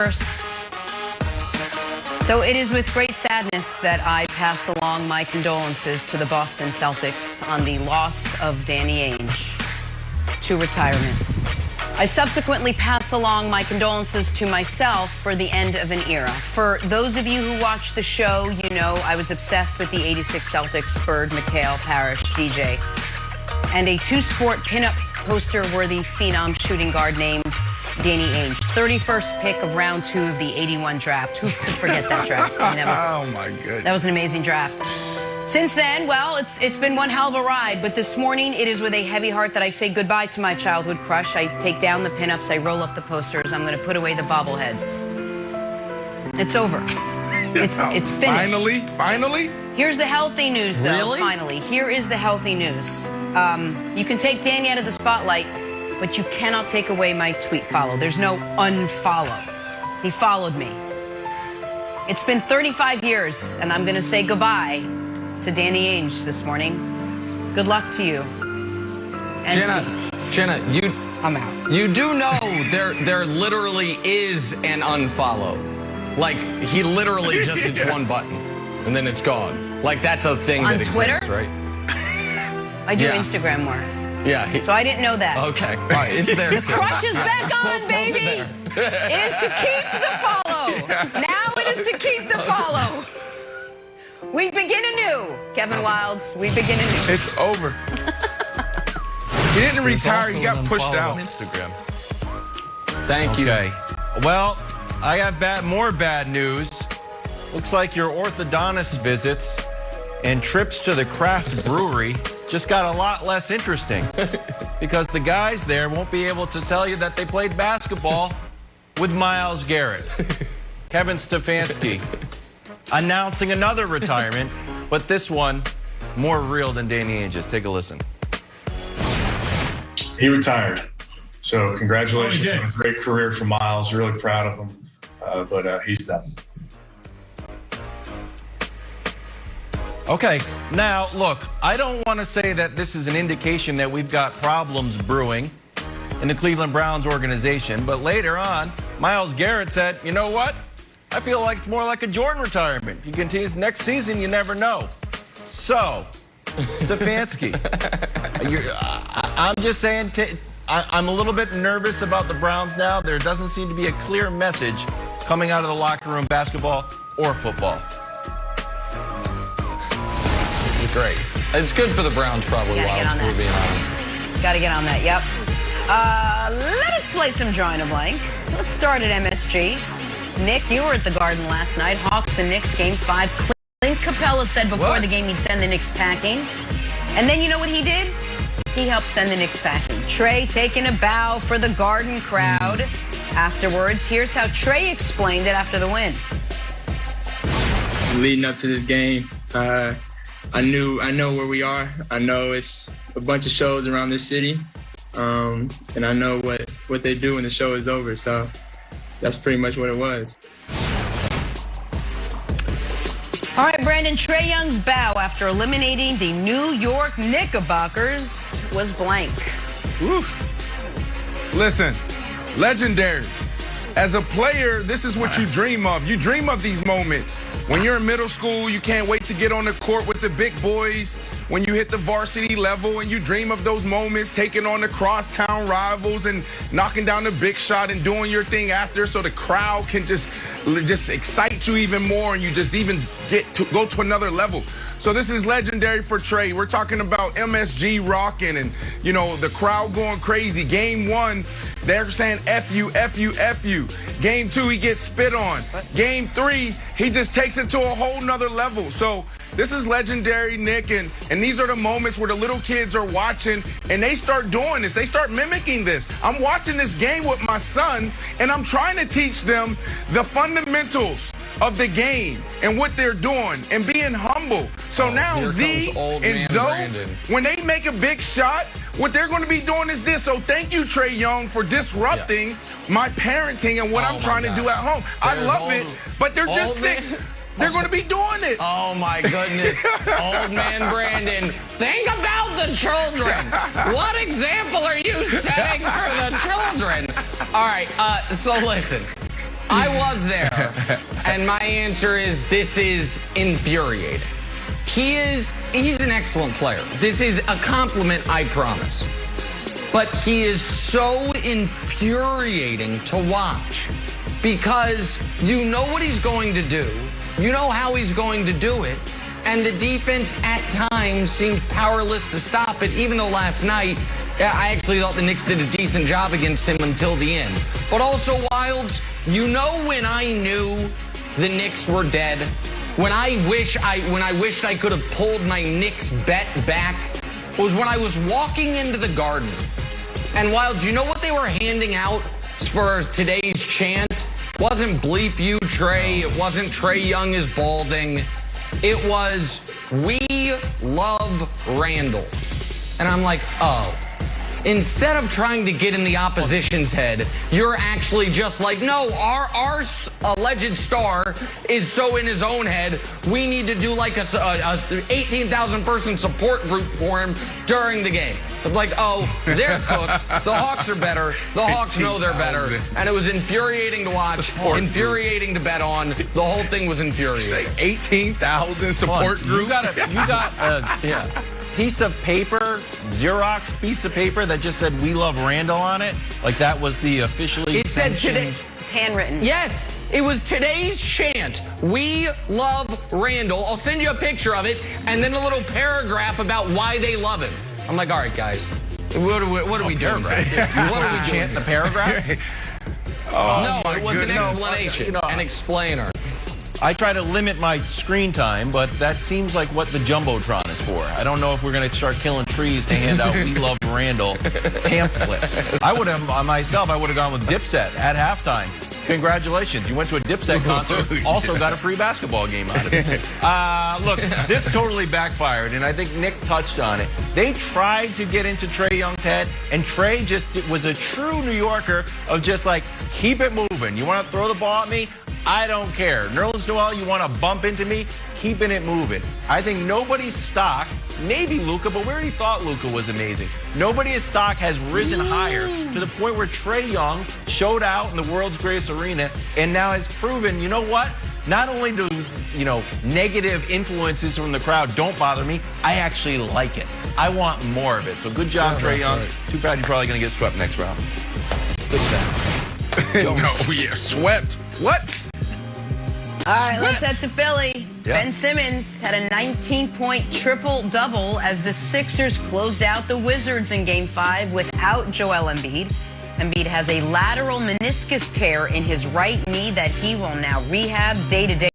First, so it is with great sadness that I pass along my condolences to the Boston Celtics on the loss of Danny Ainge to retirement. I subsequently pass along my condolences to myself for the end of an era. For those of you who watch the show, you know I was obsessed with the '86 Celtics Bird, McHale, Parrish, DJ, and a two-sport pinup poster-worthy phenom shooting guard named Danny Ainge, 31st pick of round 2 of the '81 draft. Who could forget that draft? I mean, Oh my goodness. that was an amazing draft. Since then, well, it's been one hell of a ride, but this morning it is with a heavy heart that I say goodbye to my childhood crush. I take down the pinups, I roll up the posters, I'm going to put away the bobbleheads. It's over. It's finished. Finally? Here's the healthy news, though. Really? Finally, here is the healthy news. You can take Danny out of the spotlight, but you cannot take away my tweet follow. There's no unfollow. He followed me. It's been 35 years, and I'm going to say goodbye to Danny Ainge this morning. Good luck to you. And Jenna, I'm out. you do know there literally is an unfollow. Like, he literally just hits one button, and then it's gone. Like, that's a thing On that Twitter? exists, right? I do Yeah. Instagram more. Yeah. So I didn't know that. Okay. All right, it's there. The crush is back on, baby. It is to keep the follow. Now it is to keep the follow. We begin anew. Kevin Wildes, we begin anew. It's over. He didn't retire, he got pushed out. Instagram. Thank you. Okay. Well, I got more bad news. Looks like your orthodontist visits and trips to the craft brewery just got a lot less interesting because the guys there won't be able to tell you that they played basketball with Myles Garrett. Kevin Stefanski announcing another retirement, but this one more real than Danny Ainge's. Take a listen. He retired. So congratulations on a great career for Myles. Really proud of him, but he's done. Okay, now look, I don't want to say that this is an indication that we've got problems brewing in the Cleveland Browns organization, but later on, Myles Garrett said, you know what? I feel like it's more like a Jordan retirement. If he continues next season, you never know. So, Stefanski, I'm just saying, I'm a little bit nervous about the Browns now. There doesn't seem to be a clear message coming out of the locker room, basketball or football. This is great. It's good for the Browns, probably, Wildes, if we're being honest. Got to get on that, yep. Let us play some Drawing a Blank. Let's start at MSG. Nick, you were at the Garden last night. Hawks and Knicks, Game 5. Clint Capella said before the game he'd send the Knicks packing. And then you know what he did? He helped send the Knicks packing. Trae taking a bow for the Garden crowd. Afterwards, here's how Trae explained it after the win. Leading up to this game, I know where we are. I know it's a bunch of shows around this city, and I know what they do when the show is over. So that's pretty much what it was. All right, Brandon, Trae Young's bow after eliminating the New York Knickerbockers was blank. Oof. Listen, legendary. As a player, this is what you dream of. You dream of these moments. When you're in middle school, you can't wait to get on the court with the big boys. When you hit the varsity level and you dream of those moments, taking on the crosstown rivals and knocking down the big shot and doing your thing after so the crowd can just excite you even more and you just even go to another level. So this is legendary for Trae. We're talking about MSG rocking and, you know, the crowd going crazy. Game 1, they're saying F you, F you, F you. Game 2, he gets spit on. Game 3, he just takes it to a whole nother level. So this is legendary, Nick, and these are the moments where the little kids are watching and they start doing this. They start mimicking this. I'm watching this game with my son, and I'm trying to teach them the fundamentals of the game and what they're doing and being humble. So now Z and Zoe, when they make a big shot, what they're going to be doing is this. So thank you, Trae Young, for disrupting my parenting and what I'm trying to do at home. I love it, but they're just 6. They're going to be doing it. Oh, my goodness. Old man Brandon, think about the children. What example are you setting for the children? All right, so listen. I was there, and my answer is this is infuriating. He's an excellent player. This is a compliment, I promise. But he is so infuriating to watch because you know what he's going to do. You know how he's going to do it. And the defense at times seems powerless to stop it, even though last night I actually thought the Knicks did a decent job against him until the end. But also, Wilds, you know when I knew the Knicks were dead? When I wished I could have pulled my Knicks bet back was when I was walking into the Garden. And Wilds, you know what they were handing out as far as today's chant? It wasn't bleep you, Trae. It wasn't Trae Young is balding. It was, we love Randall. And I'm like, oh. Instead of trying to get in the opposition's head, you're actually just like, no, our alleged star is so in his own head, we need to do like a 18,000 person support group for him during the game. It's like, oh, they're cooked. The Hawks are better. The Hawks know they're better. And it was infuriating to watch, infuriating to bet on. The whole thing was infuriating. 18,000 support group? You got yeah. Piece of paper, Xerox piece of paper that just said "We love Randall" on it, like that was the officially. It said today. It's handwritten. Yes, it was today's chant. We love Randall. I'll send you a picture of it, and then a little paragraph about why they love him. I'm like, all right, guys, what are we doing? What are we chant the paragraph? No, it was an explanation, an explainer. I try to limit my screen time, but that seems like what the Jumbotron is for. I don't know if we're going to start killing trees to hand out "We Love Randall" pamphlets. I would have gone with Dipset at halftime. Congratulations, you went to a Dipset concert, also got a free basketball game out of it. Look, this totally backfired, and I think Nick touched on it. They tried to get into Trae Young's head, and Trae just was a true New Yorker of just like, keep it moving. You want to throw the ball at me? I don't care. Nerlens Noel, you want to bump into me? Keeping it moving. I think nobody's stock, maybe Luka, but we already thought Luka was amazing. Nobody's stock has risen higher to the point where Trae Young showed out in the world's greatest arena and now has proven, you know what? Not only do, negative influences from the crowd don't bother me, I actually like it. I want more of it. So good job, Trae Young. Right. Too bad you're probably going to get swept next round. Good job. Swept. What? All right, let's head to Philly. Yeah. Ben Simmons had a 19-point triple-double as the Sixers closed out the Wizards in Game 5 without Joel Embiid. Embiid has a lateral meniscus tear in his right knee that he will now rehab day to day.